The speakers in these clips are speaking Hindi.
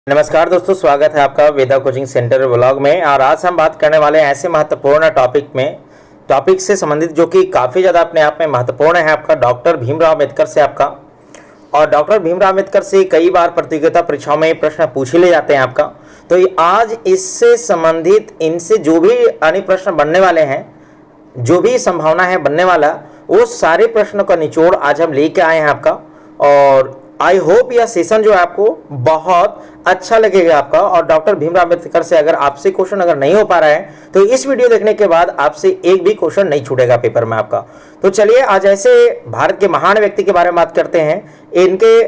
नमस्कार दोस्तों, स्वागत है आपका वेदा कोचिंग सेंटर व्लॉग में। और आज हम बात करने वाले हैं ऐसे महत्वपूर्ण टॉपिक से संबंधित जो कि काफ़ी ज़्यादा अपने आप में महत्वपूर्ण है आपका डॉक्टर भीमराव अम्बेडकर से आपका। और डॉक्टर भीमराव अम्बेडकर से कई बार प्रतियोगिता परीक्षाओं में प्रश्न पूछ ले जाते हैं आपका। तो आज इससे संबंधित इनसे जो भी अन्य प्रश्न बनने वाले हैं, जो भी संभावना है बनने वाला, वो सारे प्रश्नों का निचोड़ आज हम लेके आए हैं आपका। और आई होप यह सेशन जो है आपको बहुत अच्छा लगेगा आपका। और डॉक्टर भीमराव अम्बेडकर से अगर आपसे क्वेश्चन अगर नहीं हो पा रहा है तो इस वीडियो देखने के बाद आपसे एक भी क्वेश्चन नहीं छूटेगा पेपर में आपका। तो चलिए आज ऐसे भारत के महान व्यक्ति के बारे में बात करते हैं, इनके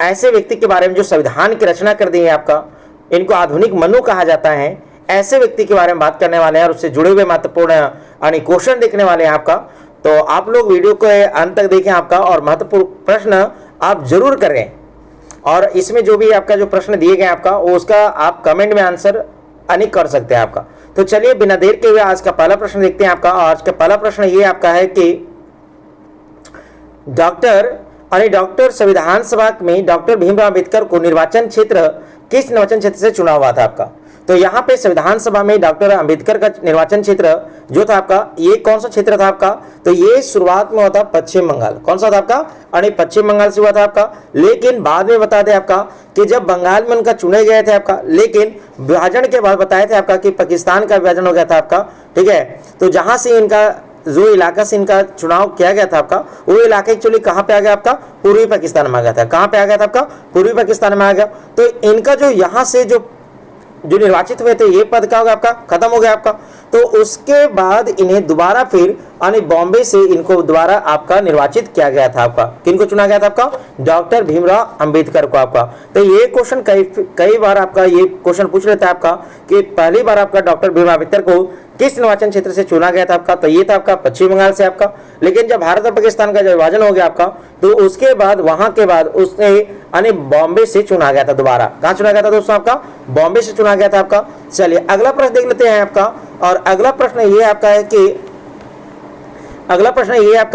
ऐसे व्यक्ति के बारे में जो संविधान की रचना कर दी है आपका। इनको आधुनिक मनु कहा जाता है। ऐसे व्यक्ति के बारे में बात करने वाले हैं और उससे जुड़े हुए महत्वपूर्ण क्वेश्चन देखने वाले हैं आपका। तो आप लोग वीडियो को अंत तक देखें आपका, और महत्वपूर्ण प्रश्न आप जरूर करें। और इसमें जो भी आपका जो प्रश्न दिए गए आपका, वो उसका आप कमेंट में आंसर कर सकते हैं आपका। तो चलिए बिना देर के हुए आज का पहला प्रश्न देखते हैं आपका। आज का पहला प्रश्न ये आपका है कि डॉक्टर संविधान सभा में डॉक्टर भीमराव अम्बेडकर को किस निर्वाचन क्षेत्र से चुना हुआ था आपका। तो यहाँ पे संविधान सभा में डॉक्टर अंबेडकर का निर्वाचन क्षेत्र जो था आपका, ये कौन सा क्षेत्र था आपका। तो ये शुरुआत में हुआ था पश्चिम बंगाल। कौन सा था आपका, पश्चिम बंगाल से हुआ था आपका। लेकिन बाद में बता दें आपका कि जब बंगाल में उनका चुने गए थे आपका, लेकिन विभाजन के बाद बताया था आपका कि पाकिस्तान का विभाजन हो गया था आपका। ठीक है, तो जहां से इनका जो इलाका से इनका चुनाव किया गया था आपका, वो इलाका एक्चुअली कहाँ पे आ गया आपका, पूर्वी पाकिस्तान में आ गया था। कहाँ पे आ गया था आपका, पूर्वी पाकिस्तान में आ गया। तो इनका जो यहाँ से जो निर्वाचित हुए थे, ये पद क्या होगा आपका, खत्म हो गया आपका। तो उसके बाद इन्हें दोबारा फिर बॉम्बे से इनको दोबारा आपका निर्वाचित किया गया था आपका। किनको चुना गया था आपका, डॉक्टर भीमराव अंबेडकर को आपका। तो ये क्वेश्चन कई बार आपका ये क्वेश्चन पूछ लेता है आपका कि पहली बार आपका डॉक्टर भीमराव अम्बेडकर को किस निर्वाचन क्षेत्र से चुना गया था आपका। तो ये था आपका पश्चिम बंगाल से आपका। लेकिन जब भारत और पाकिस्तान का जब विभाजन हो गया आपका, तो उसके बाद वहां के बाद उसने बॉम्बे से चुना गया था दोबारा। कहाँ चुना गया था दोस्तों आपका, बॉम्बे से चुना गया था आपका। चलिए अगला प्रश्न देख लेते हैं आपका। और अगला प्रश्न ये आपका है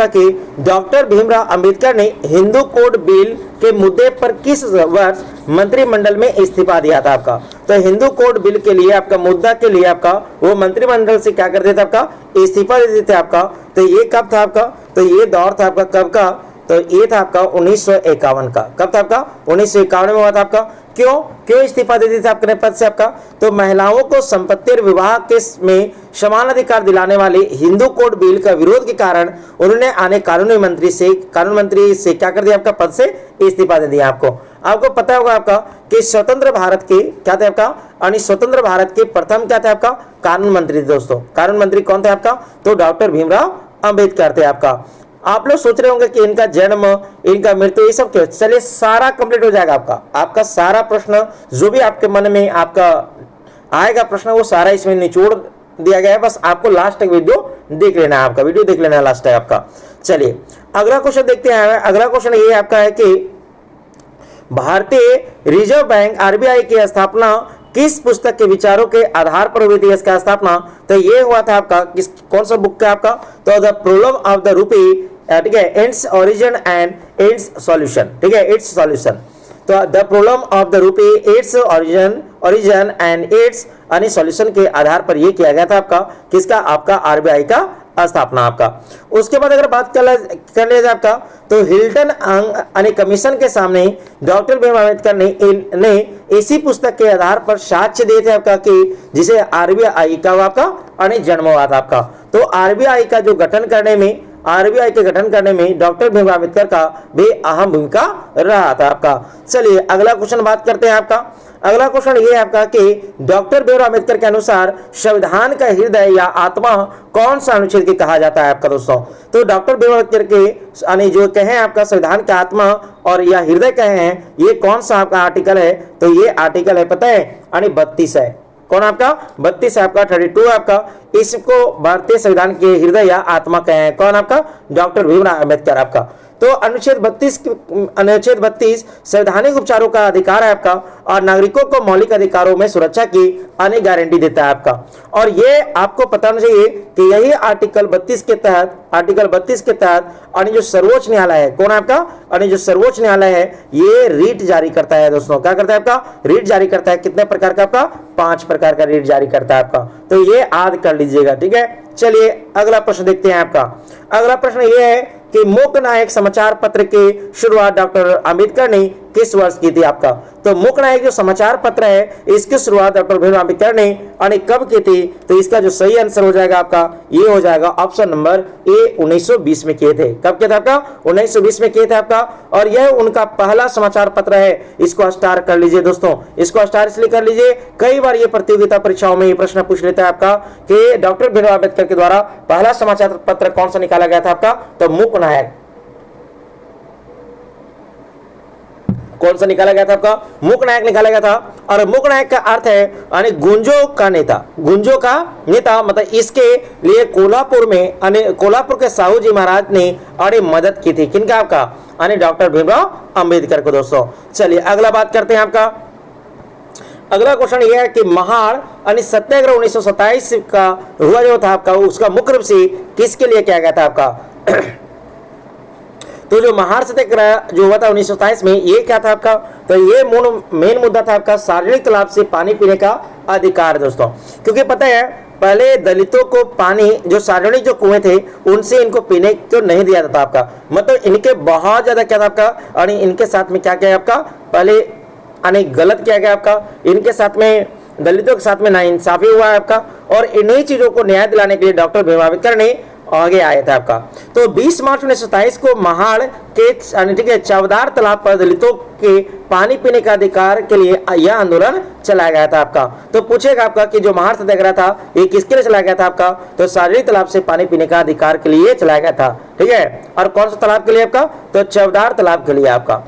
कि डॉक्टर भीमराव अंबेडकर ने हिंदू कोड बिल के मुद्दे पर किस वर्ष मंत्रिमंडल में इस्तीफा दिया था आपका। तो हिंदू कोड बिल के लिए आपका मुद्दा के लिए आपका वो मंत्रिमंडल से क्या कर देते आपका, इस्तीफा दे देते आपका। तो ये कब था आपका, तो ये दौर था आपका कब का, तो ये था आपका 1951 का। कब था आपका, 1951 में हुआ था आपका। क्यों इस्तीफा दे दिया था आपके पद से आपका, तो महिलाओं को संपत्ति और विवाह के में समान अधिकार दिलाने वाले हिंदू कोड बिल का विरोध के कारण उन्होंने कानून मंत्री से क्या कर दिया आपका, पद से इस्तीफा दे दिया आपको पता होगा आपका कि स्वतंत्र भारत के क्या थे आपका, स्वतंत्र भारत के प्रथम क्या थे आपका, कानून मंत्री। दोस्तों कानून मंत्री कौन थे आपका, तो डॉक्टर भीमराव अम्बेडकर थे आपका। आप लोग सोच रहे होंगे कि इनका जन्म, इनका मृत्यु, ये सब क्यों। चलिए सारा कंप्लीट हो जाएगा आपका सारा प्रश्न जो भी आपके मन में आपका आएगा प्रश्न, वो सारा इसमें निचोड़ दिया गया है। बस आपको लास्ट तक वीडियो देख लेना है आपका, वीडियो देख लेना है लास्ट तक आपका। चलिए अगला क्वेश्चन देखते हैं। अगला क्वेश्चन ये आपका है कि भारतीय रिजर्व बैंक आरबीआई की स्थापना किस पुस्तक के विचारों के आधार पर हुई थी इसका स्थापना। तो ये हुआ था आपका कौन सा बुक का आपका, तो the problem of the rupee, ठीक है, its origin and it's solution. ठीक है, इट्स सॉल्यूशन। तो the problem of the rupee, its origin and it's solution के आधार पर यह किया गया था आपका किसका, आपका आरबीआई का स्थापना आपका। उसके बाद अगर बात कर लिया जाए आपका, तो हिल्टन कमीशन के सामने डॉक्टर भीमराव अम्बेडकर ने इसी पुस्तक के आधार पर साक्ष्य दिए थे आपका कि जिसे आरबीआई का आपका जन्म हुआ था आपका। तो आरबीआई के गठन करने में डॉक्टर भीमराव अम्बेडकर का भी अहम भूमिका रहा था आपका। चलिए अगला क्वेश्चन बात करते हैं आपका। अगला क्वेश्चन ये है आपका कि डॉक्टर भीमराव अम्बेडकर के अनुसार संविधान का हृदय या आत्मा कौन सा अनुच्छेद के कहा जाता है आपका दोस्तों। तो डॉक्टर भीमराव अम्बेडकर के जो कहे आपका संविधान का आत्मा और या हृदय कहे हैं, ये कौन सा आपका आर्टिकल है, तो ये आर्टिकल है पता है 32 है। कौन आपका 32 आपका 32 आपका। इसको भारतीय संविधान के हृदय या आत्मा कहे हैं कौन आपका, डॉक्टर भीमराव अम्बेडकर आपका। तो अनुच्छेद 32 संवैधानिक उपचारों का अधिकार है आपका, और नागरिकों को मौलिक अधिकारों में सुरक्षा की अन्य गारंटी देता है आपका। और ये आपको पता होना चाहिए कि यही आर्टिकल 32 के तहत जो सर्वोच्च न्यायालय है, कौन है आपका, जो सर्वोच्च न्यायालय है, ये रीट जारी करता है दोस्तों। क्या करता है आपका, रीट जारी करता है। कितने प्रकार का आपका, 5 प्रकार का रीट जारी करता है आपका। तो ये याद कर लीजिएगा, ठीक है। चलिए अगला प्रश्न देखते हैं आपका। अगला प्रश्न ये है कि मूक नायक समाचार पत्र की शुरुआत डॉक्टर अंबेडकर ने किस वर्ष की थी आपका। तो मूक नायक जो समाचार पत्र है, इसकी शुरुआत डॉक्टर भीमराव अंबेडकर ने कब की थी। तो इसका जो सही आंसर हो जाएगा आपका, ये हो जाएगा ऑप्शन नंबर ए, 1920 में किए थे। कब किए थे आपका, 1920 में किए थे आपका। और यह उनका पहला समाचार पत्र है। इसको स्टार कर लीजिए दोस्तों, इसको स्टार इसलिए कर लीजिए, कई बार ये प्रतियोगिता परीक्षाओं में ये प्रश्न पूछ लेता है आपका कि डॉक्टर भीमराव अंबेडकर के द्वारा पहला समाचार पत्र कौन सा निकाला गया था आपका। तो मूक नायक, कौन सा निकाला गया था आपका, मूक नायक निकाला गया था। और मूक नायक का अर्थ है यानी गुंजों का नेता, गुंजों का नेता, मतलब इसके लिए कोल्हापुर के साहू जी महाराज ने अरे मदद की थी। किनका आपका, यानी डॉक्टर भीमराव अंबेडकर को दोस्तों। चलिए अगला बात करते हैं आपका। अगला क्वेश्चन यह है कि महाड़ यानी सत्याग्रह 1927 का हुआ जो था आपका, उसका मुख्य रूप से किसके लिए किया गया था आपका। तो जो महाड़ सत्याग्रह जो हुआ था 1927 में, ये क्या था आपका। तो ये मेन मुद्दा था आपका सार्वजनिक तालाब से पानी पीने का अधिकार दोस्तों। क्योंकि पता है पहले दलितों को पानी, जो सार्वजनिक जो कुएं थे, उनसे इनको पीने को नहीं दिया जाता आपका। मतलब इनके बहुत ज्यादा क्या था आपका, और इनके साथ में क्या किया आपका, पहले यानी गलत किया गया आपका। इनके साथ में, दलितों के साथ में नाइंसाफी हुआ है आपका। और इन्हीं चीजों को न्याय दिलाने के लिए डॉक्टर भीमराव अंबेडकर ने आगे आया था आपका। तो 20 मार्च 1927 को महाड़ के चौदार तालाब पर दलितों के पानी पीने का अधिकार के लिए यह आंदोलन चलाया गया था आपका। तो पूछेगा आपका कि जो महाड़ सत्याग्रह था ये किसके लिए चलाया गया था आपका। तो सार्वजनिक तालाब से पानी पीने का अधिकार के लिए चलाया गया था, ठीक है। और कौन सा तालाब के लिए आपका, तो चौदार तालाब के लिए आपका।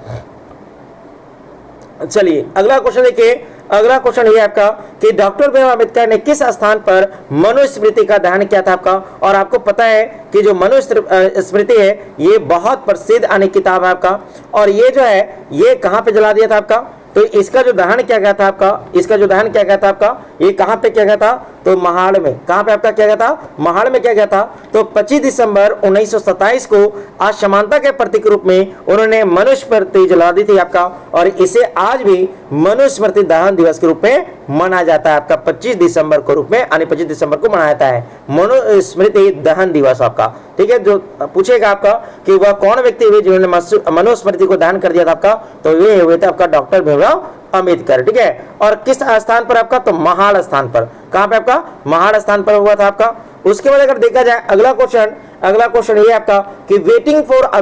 चलिए अगला क्वेश्चन देखिए। अगला क्वेश्चन ये आपका कि डॉक्टर भीमराव अंबेडकर ने किस स्थान पर मनुस्मृति का दहन किया था आपका। और आपको पता है कि जो मनुस्मृति है ये बहुत प्रसिद्ध अनेक किताब है आपका। और ये जो है ये कहाँ पे जला दिया था आपका। तो इसका जो दहन किया गया था आपका, ये कहाँ पे किया गया था। तो महाड़ में। कहाँ पे आपका किया गया था, महाड़ में किया गया था। तो 25 दिसंबर 1927 को असमानता के प्रतीक रूप में उन्होंने मनुस्मृति जला दी थी आपका। और इसे आज भी मनुस्मृति दहन दिवस के रूप में मनाया जाता है आपका। 25 दिसंबर को रूप में, यानी 25 दिसंबर को मनाया जाता है मनुस्मृति दहन दिवस आपका, ठीक है। जो पूछेगा आपका कि वह कौन व्यक्ति हुए जिन्होंने मनुस्मृति को दहन कर दिया था आपका। तो वे हुए थे आपका डॉक्टर भीमराव अंबेडकर, ठीक है। और किस स्थान पर आपका, तो महाड़ स्थान पर। कहां पे आपका, महाड़ स्थान पर हुआ था आपका। उसके बाद अगर देखा जाए अगला क्वेश्चन ये आपका कि वेटिंग फॉर अ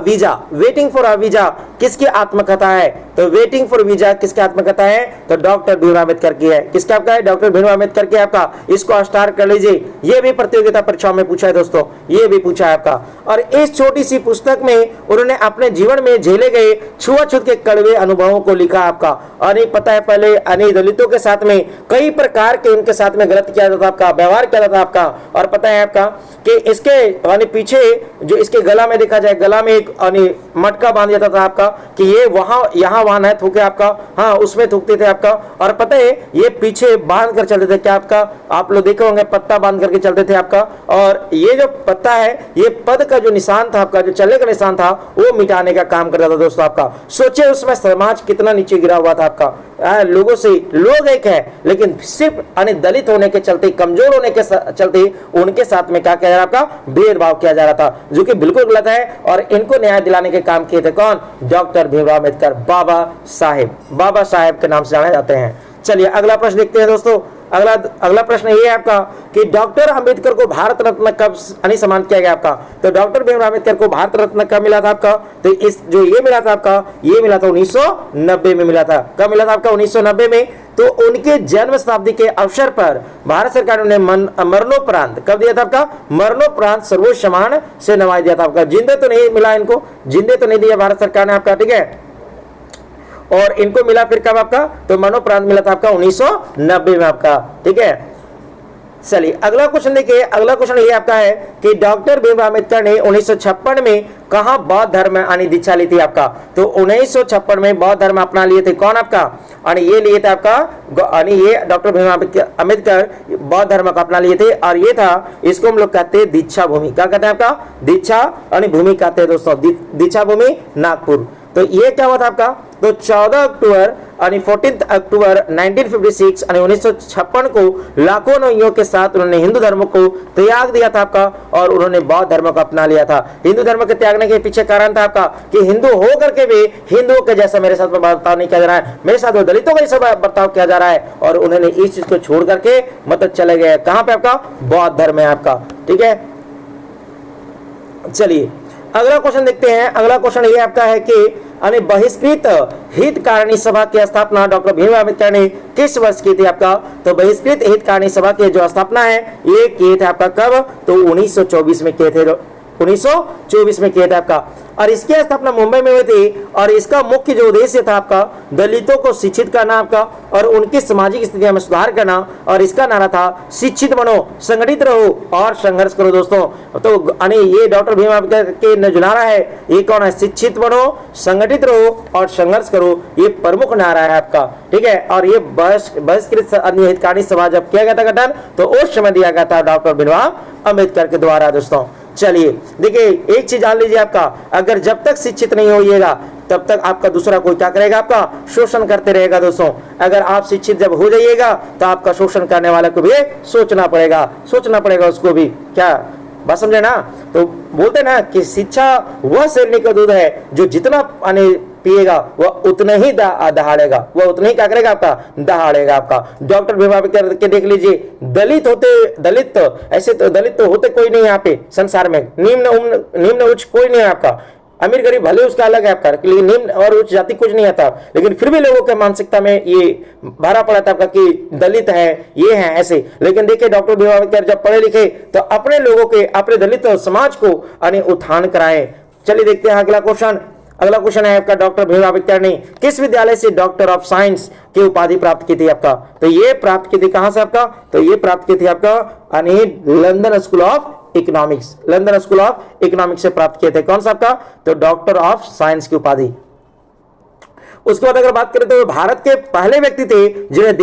वीजा किसकी आत्मकथा है। तो वेटिंग फॉर वीजा किसकी आत्मकथा है, तो डॉक्टर भीमराव अंबेडकर की है। किसका आपका है, डॉक्टर भीमराव अंबेडकर की आपका। इसको स्टार कर लीजिए, ये भी प्रतियोगिता परीक्षाओं में पूछा है दोस्तों, ये भी पूछा है आपका। और इस छोटी सी पुस्तक में उन्होंने अपने जीवन में झेले गए छुआछूत के कड़वे अनुभवों को लिखा आपका। और ये पता है पहले अनेक दलितों के साथ में कई प्रकार के उनके साथ में गलत किया जाता आपका, व्यवहार किया जाता आपका। और पता है आपका कि इसके पीछे जो इसके गला में देखा जाए, गला में एक मटका बांध जाता था आपका कि ये वहां न थूके आपका, हाँ उसमें थूकते थे आपका। और पता है ये पीछे बांध कर चलते थे, क्या आपका, आप लोग देखे होंगे पत्ता बांध करके चलते थे आपका। और ये जो पत्ता है ये पद का जो निशान था आपका, जो चलने का निशान था, वो मिटाने का काम कर रहा था दोस्तों आपका। सोचिए उसमें समाज कितना नीचे गिरा हुआ था आपका। लोगों से लोग एक है, लेकिन सिर्फ दलित होने के चलते, कमजोर होने के चलते उनके साथ में क्या किया जा रहा था, भेदभाव किया जा रहा था, जो कि बिल्कुल गलत है। और इनको न्याय दिलाने के काम किए थे कौन, डॉक्टर भीमराव अंबेडकर, बाबा साहेब के नाम से जाने जाते हैं। चलिए अगला प्रश्न देखते हैं दोस्तों। अगला प्रश्न ये है आपका कि डॉक्टर अंबेडकर को भारत रत्न कब सम्मानित किया गया आपका। तो डॉक्टर भीमराव अंबेडकर को भारत रत्न कब मिला था आपका। तो इस जो ये मिला था आपका, ये मिला था 1990 में मिला था। कब मिला था आपका, 1990 में। तो उनके जन्म शताब्दी के अवसर पर भारत सरकार ने मरणोपरांत कब दिया था आपका, मरणोपरांत सर्वोच्च सम्मान से नवाज दिया था आपका। जिंदे तो नहीं मिला, इनको जिंदे तो नहीं दिया भारत सरकार ने आपका, ठीक है। और इनको मिला फिर कब आपका, तो मरणोपरांत मिला था आपका 1990 में आपका, ठीक है। चलिए अगला क्वेश्चन देखिए। अगला क्वेश्चन ये आपका है कि डॉक्टर भीमराव अंबेडकर ने 1956 में कहाँ बौद्ध धर्म यानी दीक्षा ली थी आपका? तो 1956 में बौद्ध धर्म अपना लिए थे कौन आपका? यानी ये लिए थे आपका, यानी ये डॉक्टर भीमराव अम्बेडकर बौद्ध धर्म को अपना लिए थे, और ये था, इसको हम लोग कहते हैं दीक्षा भूमि। क्या कहते हैं आपका? दीक्षा यानी भूमि कहते हैं दोस्तों, दीक्षा भूमि नागपुर। तो ये क्या हुआ था आपका? तो 14 अक्टूबर यानी 14 अक्टूबर 1956 यानी 1956 को लाखों अनुयायियों के साथ उन्होंने हिंदू धर्म को त्याग दिया था आपका, और उन्होंने बौद्ध धर्म को अपना लिया था। हिंदू धर्म के त्यागने के पीछे कारण था आपका कि हिंदू हो करके भी हिंदुओं के जैसा मेरे साथ बर्ताव नहीं किया जा रहा है, मेरे साथ वो दलितों का जैसा बर्ताव किया जा रहा है, और उन्होंने इस चीज को छोड़ करके मतलब चले गए कहां पे? आपका बौद्ध धर्म है आपका। ठीक है, चलिए अगला क्वेश्चन देखते हैं। अगला क्वेश्चन ये आपका है कि बहिष्कृत हितकारिणी सभा की स्थापना डॉक्टर भीमराव अम्बेडकर ने किस वर्ष की थी आपका? तो बहिष्कृत हितकारिणी सभा की जो स्थापना है ये किए थे आपका कब? तो 1924 में किए थे, 1924 में किया था आपका, और इसकी स्थापना मुंबई में हुई थी। और इसका मुख्य जो उद्देश्य था आपका दलितों को शिक्षित करना आपका, और उनकी सामाजिक स्थितियों में सुधार करना, और इसका नारा था शिक्षित बनो, संगठित रहो और संघर्ष करो दोस्तों। तो ये डॉक्टर भीमराव अम्बेडकर के जो नारा है ये कौन है? शिक्षित बनो, संगठित रहो और संघर्ष करो, ये प्रमुख नारा है आपका। ठीक है, और ये बहिष्कृत हितकारिणी सभा जब किया गया था गठन, तो उस समय दिया गया था डॉक्टर भीमराव अम्बेडकर के द्वारा दोस्तों। चलिए देखिए एक चीज जान लीजिए आपका, अगर जब तक शिक्षित नहीं होइएगा तब तक आपका दूसरा कोई क्या करेगा? आपका शोषण करते रहेगा दोस्तों। अगर आप शिक्षित जब हो जाइएगा तो आपका शोषण करने वाले को भी सोचना पड़ेगा उसको भी। क्या बात समझे ना? तो बोलते ना कि शिक्षा वह शेरनी का दूध है जो जितना पानी पिएगा वह उतना ही दहाड़ेगा, वह उतना ही क्या करेगा? आपका दहाड़ेगा आपका। डॉक्टर भीमराव अम्बेडकर के देख लीजिए, दलित ऐसे तो दलित तो होते कोई नहीं यहाँ पे संसार में, निम्न उच्च कोई नहीं है आपका, अमीर गरीब भले उसका अलग है आपका, लेकिन निम्न और उच्च जाति कुछ नहीं आता, लेकिन फिर भी लोगों के मानसिकता में ये भरा पड़ा था आपका कि दलित है, ये है ऐसे। लेकिन देखिए डॉक्टर भीमराव अम्बेडकर जब पढ़े लिखे तो अपने लोगों के, अपने दलित समाज को उत्थान कराए। चलिए देखते हैं अगला क्वेश्चन। अगला क्वेश्चन है आपका, डॉक्टर भीमराव अम्बेडकर ने किस विद्यालय से डॉक्टर ऑफ साइंस की उपाधि प्राप्त की थी आपका? तो ये प्राप्त की थी कहां से आपका? तो ये प्राप्त की थी आपका London school of economics, London school of economics से प्राप्त किए थे। कौन सा आपका? तो डॉक्टर ऑफ साइंस की उपाधि। उसके बाद अगर बात करें तो भारत के पहले व्यक्ति थे जिन्हें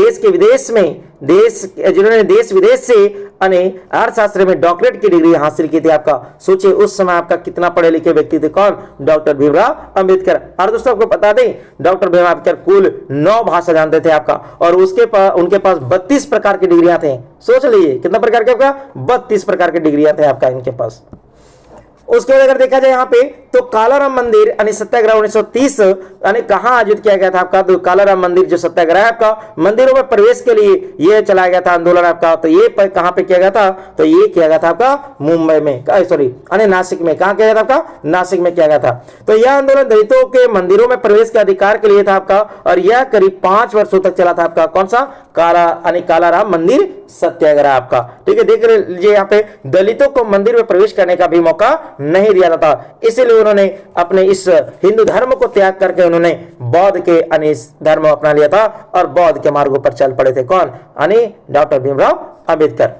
जिन्होंने देश विदेश से अर्थशास्त्र में डॉक्टरेट की डिग्री हासिल की थी आपका। सोचिए उस समय आपका कितना पढ़े लिखे व्यक्ति थे, कौन? डॉक्टर भीमराव अम्बेडकर। और दोस्तों आपको बता दें डॉक्टर भीमराव अम्बेडकर कुल 9 भाषा जानते थे आपका, और उनके पास 32 प्रकार की डिग्रियां थे। सोच लीजिए कितना प्रकार के आपका? 32 प्रकार की डिग्रियां थे आपका इनके पास। उसके बाद अगर देखा जाए यहाँ पे तो कालाराम मंदिर सत्याग्रह 1930 कहाँ आयोजित किया गया था आपका? तो कालाराम मंदिर जो सत्याग्रह है आपका, मंदिरों में प्रवेश के लिए ये चलाया गया था आंदोलन आपका। तो ये कहाँ पे किया गया था? तो ये किया गया था आपका मुंबई में, सॉरी नासिक में। कहाँ किया गया था आपका? नासिक में किया गया था। तो यह आंदोलन दलितों के मंदिरों में प्रवेश के अधिकार के लिए था आपका, और यह करीब 5 वर्षों तक चला था आपका। कौन सा? कालाराम मंदिर सत्याग्रह आपका। ठीक है, देख लीजिए यहाँ पे दलितों को मंदिर में प्रवेश करने का भी मौका नहीं दिया था, इसीलिए उन्होंने अपने इस हिंदू धर्म को त्याग करके उन्होंने बौद्ध के धर्म अपना लिया था, और बौद्ध के मार्गों पर चल पड़े थे। कौन? Doctor Bhimrao Ambedkar.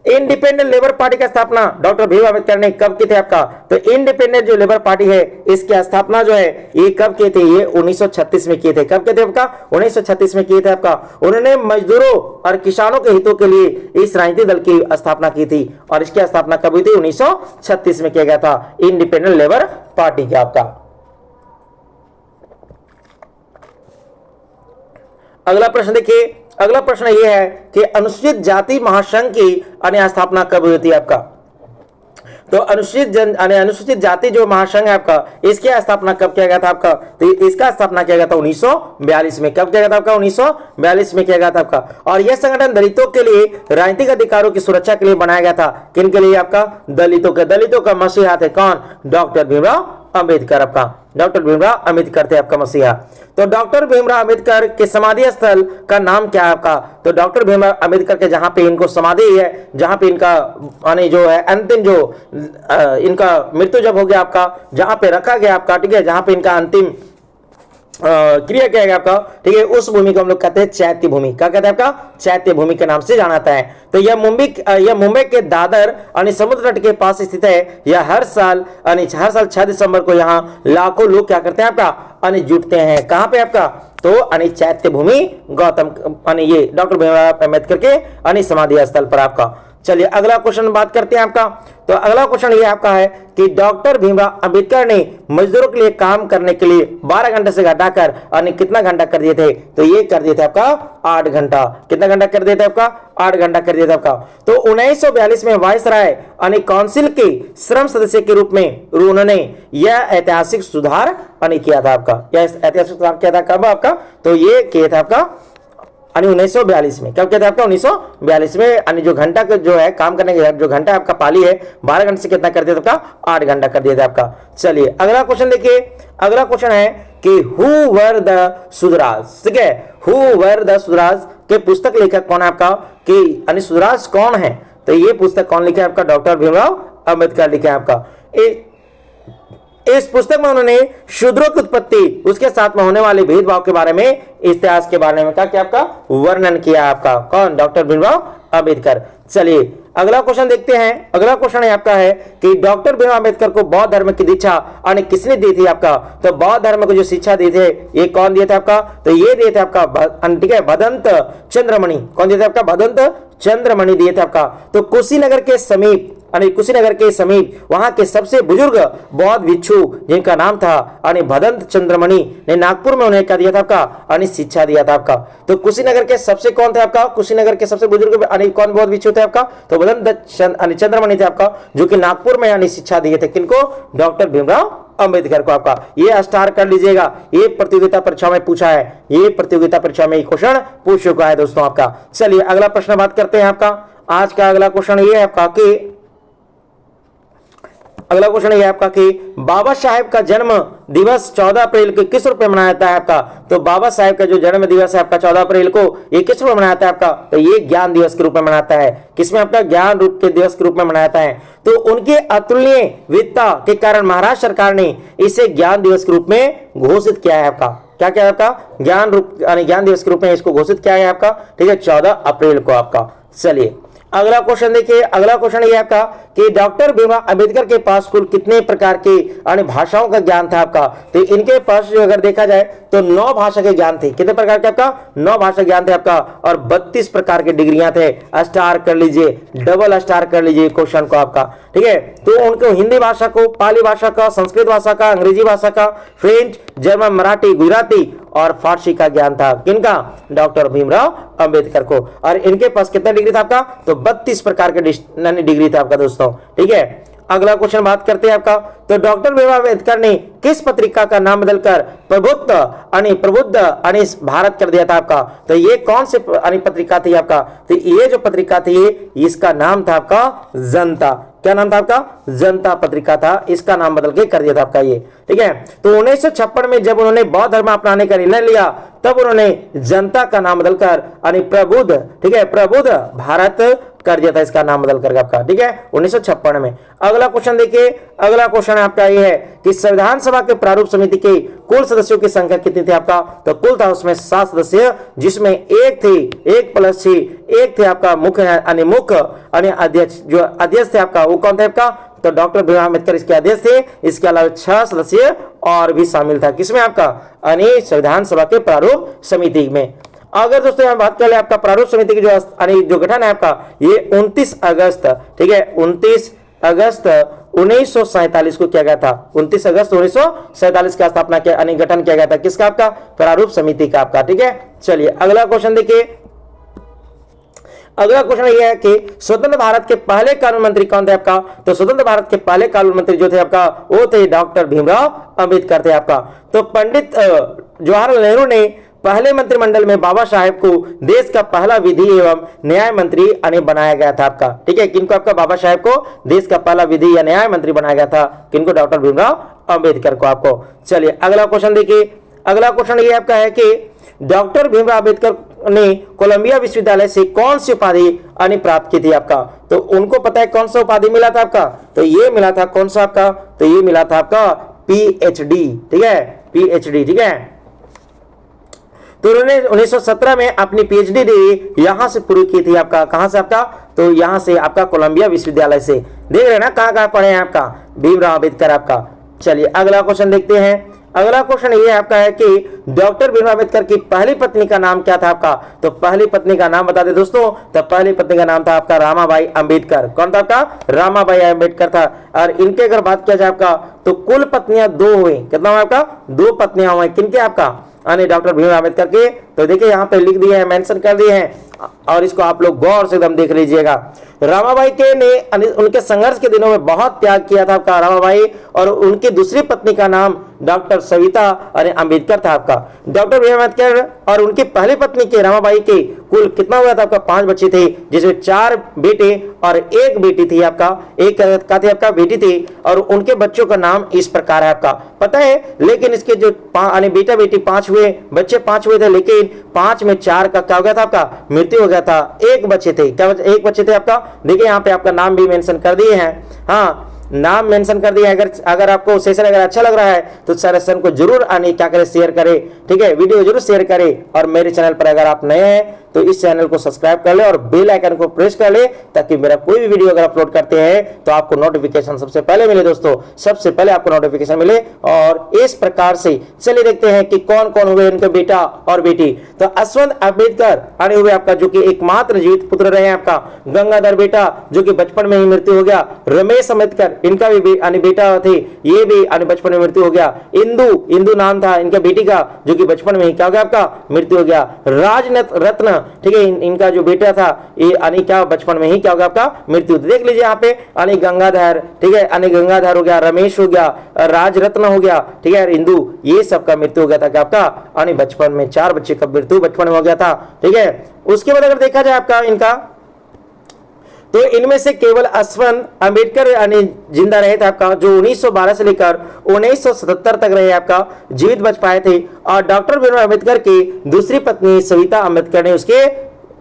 Independent labour party का स्थापना डॉक्टर भीमराव अम्बेडकर ने कब की थी आपका? तो इंडिपेंडेंट जो लेबर पार्टी है इसकी स्थापना जो है ये कब की थी? ये 1936 में किए थे। कब किए थे आपका? 1936 में किए थे आपका। उन्होंने मजदूरों और किसानों के हितों के लिए इस राजनीतिक दल की स्थापना की थी, और इसकी स्थापना कब हुई थी? 1936 में किया गया था इंडिपेंडेंट लेबर पार्टी की आपका। अगला प्रश्न देखिए, अगला प्रश्न यह है कि अनुसूचित जाति महासंघ की स्थापना कब हुई थी आपका? तो अनुसूचित जाति जो महासंघ है आपका, इसकी स्थापना कब किया गया था आपका? तो इसका स्थापना किया गया था 1942 में। कब किया गया था आपका? 1942 में किया गया था आपका। और यह संगठन दलितों के लिए राजनीतिक अधिकारों की सुरक्षा के लिए बनाया गया था। किन के लिए आपका? दलितों का मसीहा थे। कौन? डॉक्टर भीमराव अम्बेडकर आपका। डॉक्टर भीमराव अम्बेडकर थे आपका मसीहा। तो डॉक्टर भीमराव अम्बेडकर के समाधि स्थल का नाम क्या है आपका? तो डॉक्टर भीमराव अम्बेडकर के जहां पे इनको समाधि है, जहां पे इनका जो है अंतिम जो इनका मृत्यु जब हो गया आपका, जहां पे रखा गया आपका, ठीक है, जहां पे इनका अंतिम क्रिया क्या है आपका, ठीक है, उस भूमि को हम लोग कहते हैं चैत्य भूमि। क्या कहते हैं आपका, चैत्य भूमि के नाम से जाना जाता है। तो यह मुंबई के दादर यानी समुद्र तट के पास स्थित है। यह हर साल 6 दिसंबर को यहाँ लाखों लोग क्या करते हैं आपका जुटते हैं। कहाँ पे आपका, तो चैत्य भूमि गौतम ये डॉक्टर भीमराव अम्बेडकर के समाधि स्थल पर आपका। चलिए अगला क्वेश्चन बात करते हैं आपका। तो अगला क्वेश्चन ये आपका है कि डॉक्टर भीमराव अंबेडकर ने मजदूरों के लिए काम करने के लिए 12 घंटे से घटाकर कितना घंटा कर दिए थे, तो ये कर दिए थे आपका 8 घंटा। कितना घंटा कर दिए थे आपका, 8 घंटा कर दिया था आपका। तो 1942 में वायसराय काउंसिल के श्रम सदस्य के रूप में उन्होंने यह ऐतिहासिक सुधार किया था आपका। यह ऐतिहासिक सुधार किया था कब आपका, तो ये किया था आपका 1942 में। कब कहते हैं आपका, 1942 में। जो घंटा का जो है काम करने के जो घंटा आपका पाली है 12 घंटे से कितना कर दिया था आपका, 8 घंटा कर दिया था आपका। चलिए अगला क्वेश्चन देखिए। अगला क्वेश्चन है कि हु वर द सुधराज, ठीक है, हु वर द सुधराज के पुस्तक लेखक कौन है आपका, कि सुधराज कौन है, तो ये पुस्तक कौन लिखा है आपका, डॉक्टर भीमराव अंबेडकर लिखा है आपका। इस पुस्तक में उन्होंने शूद्रों की उत्पत्ति, उसके साथ में होने वाले भेदभाव के बारे में, इतिहास के बारे में क्या आपका वर्णन किया आपका, कौन, डॉक्टर भीमराव अंबेडकर। चलिए अगला क्वेश्चन देखते हैं। अगला क्वेश्चन है आपका है कि डॉक्टर भीमराव अंबेडकर को बौद्ध धर्म की दीक्षा किसने दी थी आपका, तो बौद्ध धर्म को जो शिक्षा दी थे ये कौन दिए थे आपका, तो ये दिए थे आपका ठीक है भदंत चंद्रमणि। कौन दिए थे आपका, भदंत चंद्रमणि दिए थे आपका। तो कुशीनगर के समीप वहां के सबसे बुजुर्ग बौद्ध भिक्षु जिनका नाम था भदंत चंद्रमणि ने नागपुर में उन्हें क्या दिया था आपका, शिक्षा दिया था आपका। तो कुशीनगर के सबसे कौन थे आपका, कुशीनगर के सबसे बुजुर्ग कौन बौद्ध भिक्षु थे आपका, तो भदंत चंद्रमणि थे आपका, जो कि नागपुर में शिक्षा दिए थे किनको, डॉक्टर भीमराव अंबेडकर को आपका। ये स्टार कर लीजिएगा, ये प्रतियोगिता परीक्षा में पूछा है, ये प्रतियोगिता परीक्षा में क्वेश्चन पूछ चुका है दोस्तों आपका। चलिए अगला प्रश्न बात करते हैं आपका। आज का अगला क्वेश्चन ये है आपका कि अगला क्वेश्चन ये आपका कि बाबा साहेब का जन्म दिवस 14 अप्रैल को किस रूप में मनाया जाता है आपका, तो बाबा साहेब का जो जन्म दिवस है आपका 14 अप्रैल को ये किस रूप में मनाया जाता है आपका, तो ये ज्ञान दिवस के रूप में मनाता है। किसमें आपका, ज्ञान रूप के दिवस के रूप में मनाया जाता है। तो उनके अतुलनीय विद्वता के कारण महाराष्ट्र सरकार ने इसे ज्ञान दिवस के रूप में घोषित किया है आपका। क्या क्या आपका, ज्ञान दिवस के रूप में इसको घोषित किया है आपका, ठीक है, 14 अप्रैल को आपका। चलिए अगला क्वेश्चन देखिए। अगला क्वेश्चन ये आपका कि डॉक्टर भीमराव अंबेडकर के पास कुल कितने प्रकार के भाषाओं का ज्ञान था आपका, तो इनके पास जो अगर देखा जाए तो 9 भाषा के ज्ञान थे। कितने प्रकार के आपका, 9 भाषा ज्ञान थे आपका, और 32 प्रकार के डिग्रियां थे। स्टार कर लीजिए, डबल स्टार कर लीजिए क्वेश्चन को आपका, ठीक है। तो उनको हिंदी भाषा को, पाली भाषा का, संस्कृत भाषा का, अंग्रेजी भाषा का, फ्रेंच, जर्मन, मराठी, गुजराती और फारसी का ज्ञान था। किनका, डॉक्टर भीमराव अंबेडकर को। और इनके पास कितना डिग्री था आपका, तो 32 प्रकार के डिग्री था आपका दोस्तों, ठीक है। अगला क्वेश्चन बात करते हैं आपका। तो डॉक्टर भीमराव अंबेडकर ने किस पत्रिका का नाम बदलकर प्रबुद्ध भारत कर दिया था आपका, तो ये कौन से पत्रिका थी आपका, तो ये जो पत्रिका थी इसका नाम था आपका जनता। क्या नाम था आपका, जनता पत्रिका था, इसका नाम बदल के कर दिया था आपका ये, ठीक है। तो 1956 में जब उन्होंने बौद्ध धर्म अपनाने का निर्णय लिया तब उन्होंने जनता का नाम बदलकर प्रबुद्ध, ठीक है, प्रबुद्ध भारत कर दिया था इसका नाम बदल कर आपका, ठीक है, 1956 में। अगला क्वेश्चन देखिए। अगला क्वेश्चन आपका ये है कि संविधान सभा के प्रारूप समिति के कुल सदस्यों की संख्या कितनी थी आपका, तो कुल था उसमें 7 सदस्य, जिसमें एक प्लस 6 एक थे आपका मुख्य अध्यक्ष। जो अध्यक्ष थे आपका वो कौन थे आपका, तो डॉक्टर भीमराव अंबेडकर इसके अध्यक्ष थे। इसके अलावा 6 सदस्य और भी शामिल था, किसमें आपका, संविधान सभा के प्रारूप समिति में। अगर दोस्तों यहाँ बात कर ले आपका प्रारूप समिति की जो गठन है आपका, ये 29 अगस्त, ठीक है, 29 अगस्त 1947 को किया गया था। 29 अगस्त 1947 का स्थापना किया, गठन किया गया था किसका, आपका प्रारूप समिति का आपका, ठीक है। चलिए अगला क्वेश्चन देखिए। अगला क्वेश्चन यह है कि स्वतंत्र भारत के पहले कानून मंत्री कौन थे आपका, तो स्वतंत्र भारत के पहले कानून मंत्री जो थे आपका वो थे डॉक्टर भीमराव अंबेडकर थे आपका। तो पंडित जवाहरलाल नेहरू ने पहले मंत्रिमंडल में बाबा साहेब को देश का पहला विधि एवं न्याय मंत्री बनाया गया था आपका, ठीक है। किनको, आपका बाबा साहेब को देश का पहला विधि या न्याय मंत्री बनाया गया था, किनको, डॉक्टर भीमराव अंबेडकर को आपको। चलिए अगला क्वेश्चन देखिए। अगला क्वेश्चन ये आपका है कि डॉक्टर भीमराव अंबेडकर ने कोलंबिया विश्वविद्यालय से कौन सी उपाधि प्राप्त की थी आपका, तो उनको पता है कौन सा उपाधि मिला था आपका, तो ये मिला था कौन सा आपका, तो ये मिला था आपका PhD, ठीक है, PhD, ठीक है। तो उन्होंने 1917 में अपनी पीएचडी डिग्री यहां से पूरी की थी आपका। कहां से आपका? तो यहां से आपका कोलंबिया विश्वविद्यालय से। देख रहे हैं ना कहां कहां पढ़े हैं आपका भीमराव अंबेडकर आपका। चलिए अगला क्वेश्चन देखते हैं। अगला क्वेश्चन ये आपका है कि डॉक्टर भीमराव अंबेडकर की पहली पत्नी का नाम क्या था आपका? तो पहली पत्नी का नाम बता दे दोस्तों। तो पहली पत्नी का नाम था आपका रामाबाई अंबेडकर। कौन था आपका? रामाबाई अंबेडकर था। और इनके अगर बात किया जाए आपका तो कुल पत्नियां 2 हुई। कितना हुआ आपका? 2 पत्नियां हुई। किनके आपका? डॉक्टर भीमराव अंबेडकर के। तो देखिए यहाँ पे लिख दिए हैं, मेंशन कर दिए हैं, और इसको आप लोग गौर से एकदम देख लीजिएगा। रामाबाई के ने उनके संघर्ष के दिनों में बहुत त्याग किया था आपका रामाबाई, और उनकी दूसरी पत्नी का नाम डॉक्टर सविता अंबेडकर था आपका। डॉक्टर भीमराव अंबेडकर और उनकी पहली पत्नी के रामाबाई के कुल कितना हुआ था आपका? 5 बच्चे थे, जिसमें 4 बेटे और 1 बेटी थी आपका। एक का थी आपका बेटी थी, और उनके बच्चों का नाम इस प्रकार है आपका, पता है। लेकिन इसके जो बेटा बेटी 5 हुए, बच्चे 5 हुए थे, लेकिन 5 में 4 का क्या हो गया था आपका? मृत्यु हो गया था। 1 बच्चे थे। क्या 1 बच्चे थे आपका? देखिए यहाँ पे आपका नाम भी मेंशन कर दिए हैं। हाँ, नाम मेंशन कर दिया है। अगर आपको सेशन अगर अच्छा लग रहा है तो सेशन को जरूर क्या करें, शेयर करें। ठीक है, वीडियो जरूर शेयर करें। और मेरे चैनल पर अगर आप नए हैं तो इस चैनल को सब्सक्राइब कर ले और बेल आइकन को प्रेस कर ले, ताकि मेरा कोई भी वीडियो अगर अपलोड करते हैं तो आपको नोटिफिकेशन सबसे पहले मिले दोस्तों, सबसे पहले आपको नोटिफिकेशन मिले। और इस प्रकार से चलिए देखते हैं कि कौन कौन हुए इनके बेटा और बेटी। तो यशवंत अंबेडकर आने हुए आपका, जो कि एकमात्र जीवित पुत्र रहे आपका। गंगाधर बेटा, जो कि बचपन में ही मृत्यु हो गया। रमेश अंबेडकर, इनका भी बेटा थे, ये भी बचपन में मृत्यु हो गया। इंदू नाम था इनके बेटी का, जो कि बचपन में ही क्या हो गया आपका? मृत्यु हो गया। राजरत्न, ठीक है, इनका जो बेटा था ये क्या बचपन में ही क्या हो गया आपका? मृत्यु। देख लीजिए यहाँ पे गंगाधर, ठीक है, गंगाधर हो गया, रमेश हो गया, राजरत्न हो गया, ठीक है, इंदू, ये सबका मृत्यु हो गया था क्या आपका? बचपन में 4 बच्चे का मृत्यु बचपन में हो गया था। ठीक है, उसके बाद अगर देखा जाए आपका इनका, तो इनमें से केवल यशवंत अंबेडकर जिंदा रहे थे आपका, जो 1912 से लेकर 1977 तक रहे आपका, जीवित बच पाए थे। और डॉक्टर भीमराव अंबेडकर की दूसरी पत्नी सविता अंबेडकर ने उसके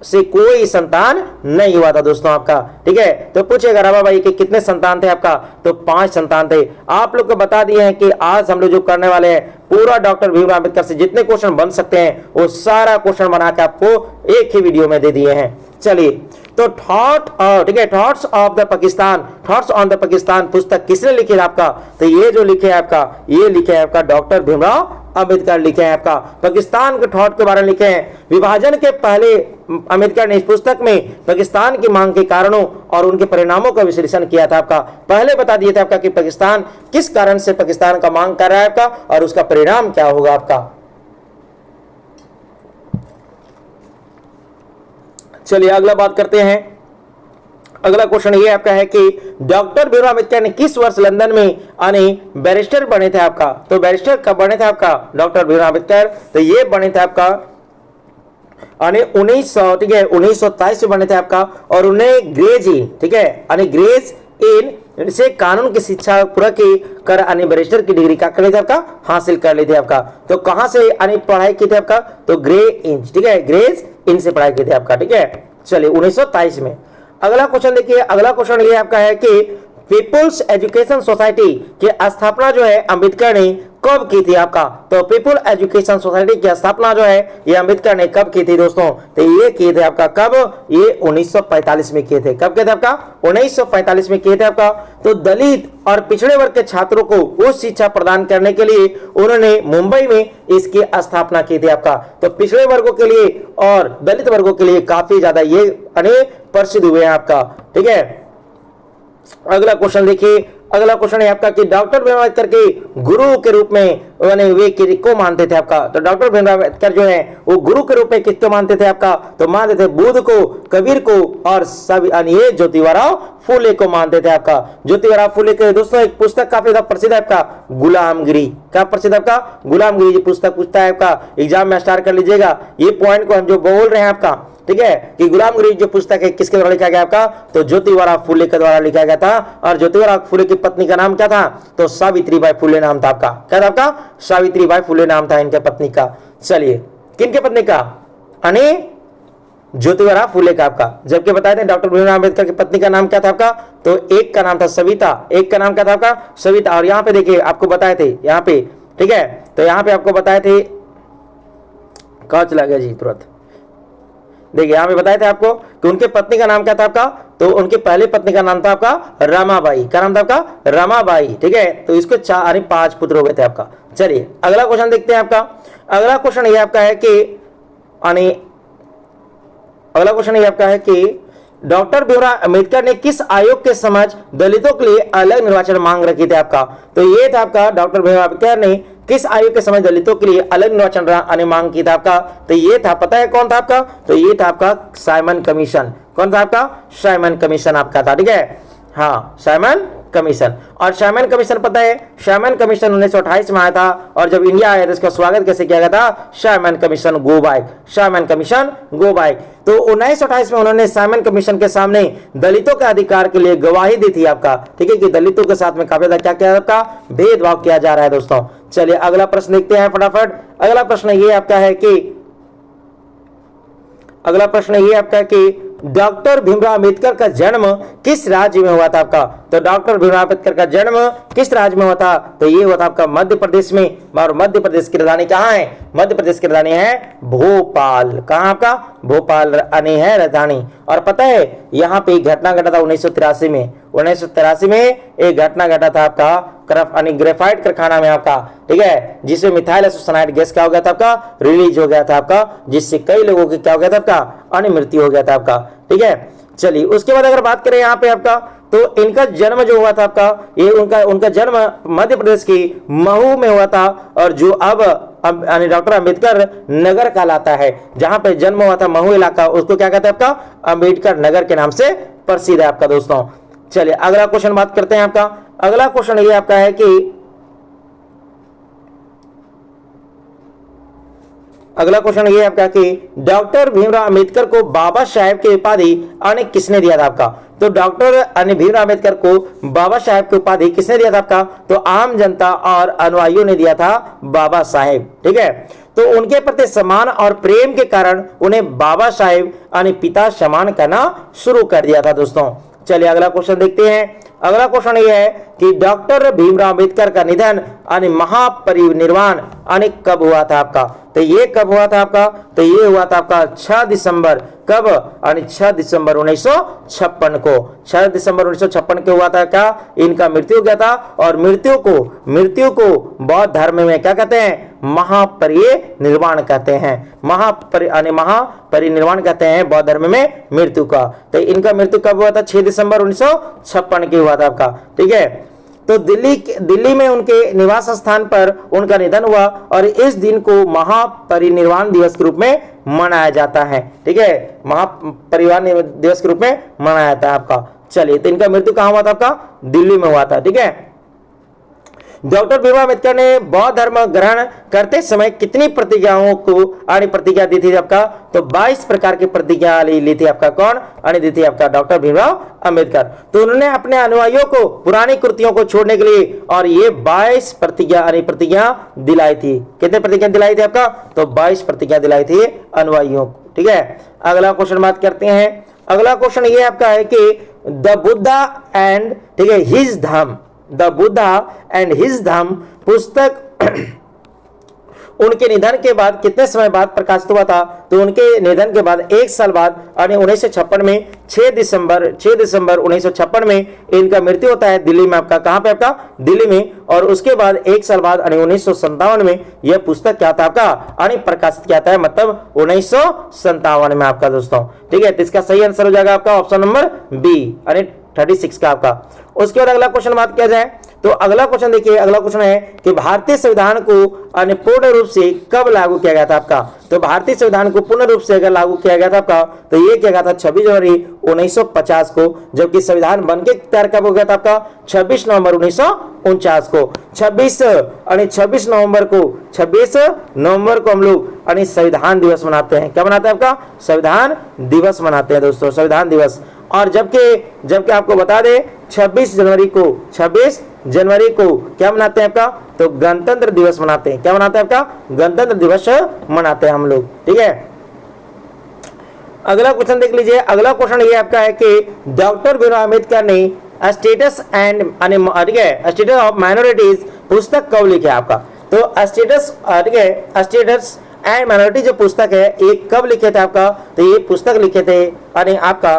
से कोई संतान नहीं हुआ था दोस्तों आपका। ठीक है, तो पूछेगा रामाबाई के कितने संतान थे आपका? तो 5 संतान थे। आप लोग को बता दिए हैं कि आज हम लोग जो करने वाले हैं, पूरा डॉक्टर भीमराव अंबेडकर से जितने क्वेश्चन बन सकते हैं वो सारा क्वेश्चन बना के आपको एक ही वीडियो में दे दिए हैं। चलिए, तो ठीक है, thoughts of the Pakistan, thoughts on the Pakistan पुस्तक किसने लिखी है आपका? तो ये जो लिखे है आपका, ये लिखे है आपका डॉक्टर भीमराव अंबेडकर लिखे हैं आपका। पाकिस्तान के थॉट के बारे में लिखे हैं। विभाजन के पहले अंबेडकर ने इस पुस्तक में पाकिस्तान की मांग के कारणों और उनके परिणामों का विश्लेषण किया था आपका। पहले बता दिया था आपका कि पाकिस्तान किस कारण से पाकिस्तान का मांग कर रहा है आपका, और उसका परिणाम क्या होगा आपका। चलिए अगला बात करते हैं। अगला क्वेश्चन ये आपका है कि डॉक्टर भीमराव अंबेडकर ने किस वर्ष लंदन में बैरिस्टर बने थे आपका? तो बैरिस्टर कब बने थे आपका डॉक्टर भीमराव अंबेडकर? तो ये बने थे आपका 1900, ठीक है, 1927 में बने थे आपका। और उन्हें ग्रेज इन से कानून की शिक्षा पूरा की कर बैरिस्टर की डिग्री क्या कर ली थी आपका? हासिल कर ली थी आपका। तो कहां से पढ़ाई की थी आपका? तो ग्रेज इन से पढ़ाई की थी आपका। ठीक है, चलिए 1923 में। अगला क्वेश्चन देखिए। अगला क्वेश्चन ये आपका है कि पीपुल्स एजुकेशन सोसाइटी की स्थापना जो है अंबेडकर ने कब की थी आपका? तो पीपुल एजुकेशन सोसाइटी की स्थापना जो है ये अंबेडकर ने कब की थी दोस्तों? तो ये किए थे आपका कब? ये 1945 में किए थे। कब किए थे आपका? 1945 में किए थे आपका। तो दलित और पिछड़े वर्ग के छात्रों को उच्च शिक्षा प्रदान करने के लिए उन्होंने मुंबई में इसकी स्थापना की थी आपका। तो पिछड़े वर्गों के लिए और दलित वर्गों के लिए काफी ज्यादा ये प्रसिद्ध हुए हैं आपका। ठीक है, अगला क्वेश्चन देखिए। अगला क्वेश्चन है आपका कि डॉक्टर भीमराव अंबेडकर के गुरु के रूप में वे किसको मानते थे आपका? तो डॉक्टर भीमराव अंबेडकर जो है वो गुरु के रूप में किसको मानते थे आपका? तो मानते थे बुद्ध को, कबीर को और सभी ये ज्योतिबा फूले को मानते थे आपका। ज्योतिबा फूले के दोस्तों एक पुस्तक काफी ज्यादा प्रसिद्ध है आपका, गुलामगिरी। क्या प्रसिद्ध है आपका? गुलामगिरी। ये पुस्तक पूछता है आपका, एग्जाम में स्टार कर लीजिएगा ये पॉइंट को हम जो बोल रहे हैं आपका। ठीक है, कि गुलामगिरी जो पुस्तक है किसके द्वारा लिखा गया आपका? तो ज्योतिबा फूले के द्वारा लिखा गया था। और ज्योतिबा फूले की पत्नी का नाम क्या था? तो सावित्रीबाई फूले नाम था आपका। क्या था आपका? सावित्रीबाई फूले नाम था इनके पत्नी का। चलिए, किनके पत्नी का? ज्योतिबा फूले का आपका। जबकि बताए थे डॉक्टर भीमराव अंबेडकर की पत्नी का नाम क्या था आपका? तो एक का नाम था सविता, एक का नाम क्या था आपका? सविता। और यहाँ पे देखिए आपको बताए थे यहाँ पे, ठीक है, तो यहाँ पे आपको बताए थे कहाँ चला गया जी तुरंत। देखिए यहाँ पे बताए थे आपको कि उनके पत्नी का नाम क्या था आपका, तो उनकी पहली पत्नी का नाम था आपका रमाबाई। क्या नाम था आपका? रमाबाई। ठीक है, तो इसको 4 यानी 5 पुत्र हो गए थे आपका। चलिए अगला क्वेश्चन देखते हैं आपका। अगला क्वेश्चन ये आपका है कि अगला क्वेश्चन ये आपका है कि डॉक्टर भीमराव अंबेडकर ने किस आयोग के समक्ष दलितों के लिए अलग निर्वाचन मांग रखी थी आपका, तो ये था आपका डॉक्टर भीमराव अंबेडकर ने किस आयोग के समक्ष दलितों के लिए अलग निर्वाचन मांग की था आपका, तो ये था, पता है कौन था आपका, तो ये था आपका साइमन कमीशन। कौन था आपका? साइमन कमीशन आपका था। ठीक है, हाँ साइमन कमीशन। और साइमन कमीशन पता है, साइमन कमीशन 1928 में आया था, और जब इंडिया आया तो इसका स्वागत कैसे किया गया था? Simon commission go back, Simon commission go back. तो 1928 में उन्होंने साइमन कमीशन के सामने दलितों के अधिकार के लिए गवाही दी थी आपका। ठीक है, कि दलितों के साथ में काफी क्या क्या आपका भेदभाव किया जा रहा है दोस्तों। चलिए अगला प्रश्न देखते हैं फटाफट। अगला प्रश्न ये आपका है कि डॉक्टर भीमराव अंबेडकर का जन्म किस राज्य में हुआ था आपका, तो डॉक्टर भीमराव अंबेडकर का जन्म किस राज्य में हुआ था, तो ये हुआ था आपका मध्य प्रदेश में। और मध्य प्रदेश की राजधानी कहाँ है? मध्य प्रदेश की राजधानी है भोपाल। कहाँ आपका? भोपाल है राजधानी। और पता है यहाँ पे घटना घटा था 1983 में। 1983 में एक घटना घटा था आपका ग्रेफाइट कारखाना में आपका। ठीक है, जिसमें मिथाइल एसोसिएनाइड गैस क्या हो गया था आपका? रिलीज हो गया था आपका, जिससे कई लोगों की क्या हो गया था आपका? मृत्यु हो गया था आपका। ठीक है, चलिए उसके बाद अगर बात करें यहाँ पे आपका, तो इनका जन्म जो हुआ था आपका, ये उनका जन्म मध्य प्रदेश की महू में हुआ था, और जो अब डॉक्टर अंबेडकर नगर कहलाता है, जहां पे जन्म हुआ था महू इलाका, उसको क्या कहते हैं आपका? अंबेडकर नगर के नाम से प्रसिद्ध है आपका दोस्तों। चलिए अगला क्वेश्चन बात करते हैं आपका। अगला क्वेश्चन ये आपका है कि डॉक्टर भीमराव अंबेडकर को बाबा साहेब की उपाधि किसने दिया था आपका, तो डॉक्टर भीमराव अंबेडकर को बाबा साहेब की उपाधि किसने दिया था आपका, तो आम जनता और अनुयायियों ने दिया था बाबा साहेब। ठीक है, तो उनके प्रति सम्मान और प्रेम के कारण उन्हें बाबा साहेब पिता समान कहना शुरू कर दिया था दोस्तों। चलिए अगला क्वेश्चन देखते हैं। अगला क्वेश्चन ये है कि डॉक्टर भीमराव अंबेडकर का निधन महापरिनिर्वाण कब हुआ था आपका, तो ये कब हुआ था आपका, तो ये हुआ था आपका 6 दिसंबर। कब? 6 दिसंबर 1956 को। 6 दिसंबर 1956 को हुआ था क्या? इनका मृत्यु हो गया था। और मृत्यु को बौद्ध धर्म में क्या कहते हैं? महापरिनिर्वाण कहते हैं। महापरिनिर्वाण कहते हैं बौद्ध धर्म में मृत्यु का। तो इनका मृत्यु कब हुआ था? 6 दिसंबर 1956 को हुआ था आपका। ठीक है, तो दिल्ली में उनके निवास स्थान पर उनका निधन हुआ, और इस दिन को महापरिनिर्वाण दिवस के रूप में मनाया जाता है। ठीक है, महापरिनिर्वाण दिवस के रूप में मनाया जाता है आपका। चलिए, तो इनका मृत्यु कहाँ हुआ था आपका? दिल्ली में हुआ था। ठीक है, डॉक्टर भीमराव अंबेडकर ने बौद्ध धर्म ग्रहण करते समय कितनी प्रतिज्ञाओं को प्रतिज्ञा दी थी आपका, तो 22 प्रकार की प्रतिज्ञा ली थी आपका। कौन दी थी आपका? डॉक्टर भीमराव अंबेडकर। तो उन्होंने अपने अनुयायियों को पुरानी कृतियों को छोड़ने के लिए और ये 22 प्रतिज्ञा दिलाई थी। कितने प्रतिज्ञा दिलाई थी आपका? तो 22 प्रतिज्ञा दिलाई थी अनुयायियों को। ठीक है, अगला क्वेश्चन बात करते हैं। अगला क्वेश्चन ये आपका है कि द बुद्धा एंड ठीक है his Dhamma, the Buddha and his Dhamma पुस्तक उनके निधन के बाद कितने समय बाद प्रकाशित हुआ था, तो उनके निधन के बाद 1 साल बाद 1956 में 6 दिसंबर 1956 में इनका मृत्यु होता है दिल्ली में आपका। कहां पे आपका? दिल्ली में। और उसके बाद 1 साल बाद 1957 में यह पुस्तक क्या था आपका प्रकाशित किया था, मतलब 1957 में आपका दोस्तों। ठीक है, तो इसका सही आंसर हो जाएगा आपका ऑप्शन नंबर बी 36 का आपका। उसके बाद अगला क्वेश्चन बात किया जाए, तो अगला क्वेश्चन देखिए। अगला क्वेश्चन है कि भारतीय संविधान को पूर्ण रूप से कब लागू किया गया था आपका, तो भारतीय संविधान को पूर्ण रूप से अगर लागू किया गया था आपका, तो ये किया गया था 26 जनवरी 1950 को। जबकि संविधान बनके तैयार कब हो गया था आपका? 26 नवंबर 1949 को। 26 नवंबर को हम लोग संविधान दिवस मनाते हैं। क्या मनाते हैं आपका? संविधान दिवस मनाते हैं दोस्तों, संविधान दिवस। और जबकि आपको बता दें 26 जनवरी को क्या मनाते हैं आपका? तो गणतंत्र दिवस मनाते हैं। क्या मनाते हैं आपका? गणतंत्र दिवस मनाते हैं हम लोग। ठीक है, अगला क्वेश्चन देख लीजिए। अगला क्वेश्चन ये आपका है कि डॉक्टर भीमराव अंबेडकर ने स्टेटस ऑफ माइनॉरिटीज पुस्तक कब लिखी है आपका, तो स्टेटस एंड माइनॉरिटी जो पुस्तक है ये कब लिखे थे आपका, तो ये पुस्तक लिखे थे यानी आपका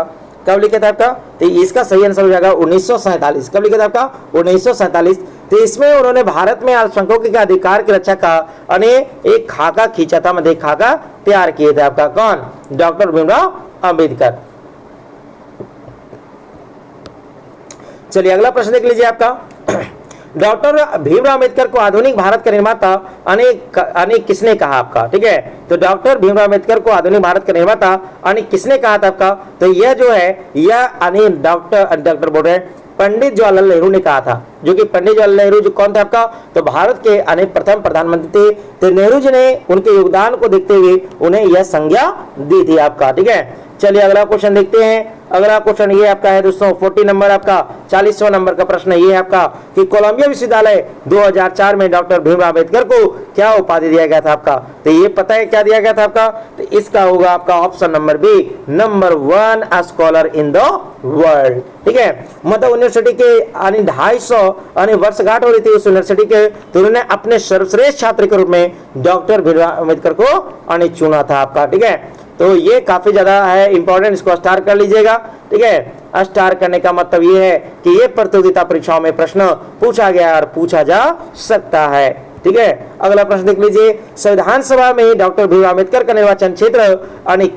कब लिखे थे आपका, तो इसका सही आंसर हो जाएगा 1947। कब लिखे थे आपका 1947। तो इसमें उन्होंने भारत में अल्पसंख्यकों के अधिकार की रक्षा का एक खाका खींचा था, मतलब खाका तैयार किए थे आपका कौन, डॉक्टर भीमराव अंबेडकर। चलिए अगला प्रश्न देख लीजिए आपका, डॉक्टर भीमराव अंबेडकर को आधुनिक भारत का निर्माता अनेक किसने कहा आपका, ठीक है। तो डॉक्टर भीमराव अंबेडकर को आधुनिक भारत का निर्माता अनेक किसने कहा था आपका, तो यह जो है यह डॉक्टर बोल रहे हैं पंडित जवाहरलाल नेहरू ने कहा था, जो कि पंडित जवाहरलाल नेहरू जो कौन थे आपका, तो भारत के प्रथम प्रधानमंत्री थे। तो नेहरू जी ने उनके योगदान को देखते हुए उन्हें यह संज्ञा दी थी आपका, ठीक है। चलिए अगला क्वेश्चन देखते हैं। अगला क्वेश्चन ये आपका है दोस्तों 40 नंबर आपका 40वां नंबर का प्रश्न ये है आपका कि कोलंबिया विश्वविद्यालय 2004 में डॉक्टर भीमराव अंबेडकर को क्या उपाधि दिया गया था आपका, तो ये पता है क्या दिया गया था आपका, तो इसका होगा आपका option number B, number 1 scholar in the world, ठीक है। मतलब यूनिवर्सिटी के 250 वर्षगांठ हो रही थी उस यूनिवर्सिटी के, तो उन्होंने अपने सर्वश्रेष्ठ छात्र के रूप में डॉक्टर भीमराव अंबेडकर को चुना था आपका, ठीक है। तो ये काफी ज्यादा है इंपॉर्टेंट, इसको स्टार कर लीजिएगा, ठीक है। स्टार करने का मतलब ये है कि ये प्रतियोगिता परीक्षाओं में प्रश्न पूछा गया और पूछा जा सकता है, ठीक है। अगला प्रश्न देख लीजिए, संविधान सभा में डॉक्टर भीमराव अंबेडकर का निर्वाचन क्षेत्र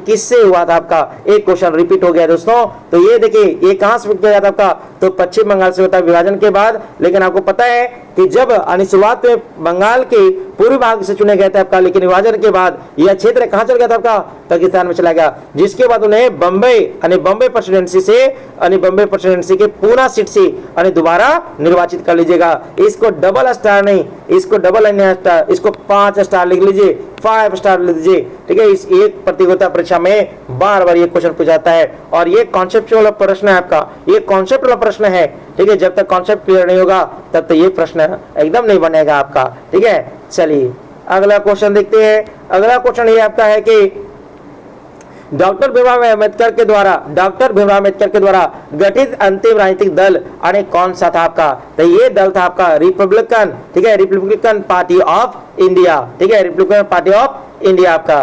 किससे हुआ था आपका, एक क्वेश्चन रिपीट हो गया दोस्तों। तो ये देखिए ये कहां से किया गया था आपका, तो पश्चिम बंगाल से होता है विभाजन के बाद। लेकिन आपको पता है कि जब शुरुआत में बंगाल के पूर्वी भाग से चुने गए थे आपका, लेकिन विभाजन के बाद यह क्षेत्र कहां चल गया था आपका, पाकिस्तान में चला गया, जिसके बाद उन्हें बम्बई प्रेसिडेंसी के पूना सीट से दोबारा निर्वाचित कर लीजिएगा। इसको डबल स्टार नहीं, इसको डबल स्टार, इसको 5 स्टार लिख लीजिए, 5 स्टार लिख लीजिए, ठीक है। इस एक प्रतियोगिता परीक्षा में बार बार ये क्वेश्चन पूछा जाता है और ये कॉन्सेप्चुअल प्रश्न है आपका, ये कॉन्सेप्ट वाला प्रश्न है, ठीक है। जब तक कॉन्सेप्ट क्लियर नहीं होगा तब तक ये प्रश्न एकदम नहीं बनेगा आपका, ठीक है। चलिए अगला क्वेश्चन देखते हैं। अगला क्वेश्चन ये आपका है कि डॉक्टर भीमराव अंबेडकर के द्वारा गठित अंतिम राजनीतिक दल कौन सा था आपका, तो ये दल था आपका रिपब्लिकन, ठीक है, रिपब्लिकन पार्टी ऑफ इंडिया, ठीक है, रिपब्लिकन पार्टी ऑफ इंडिया आपका।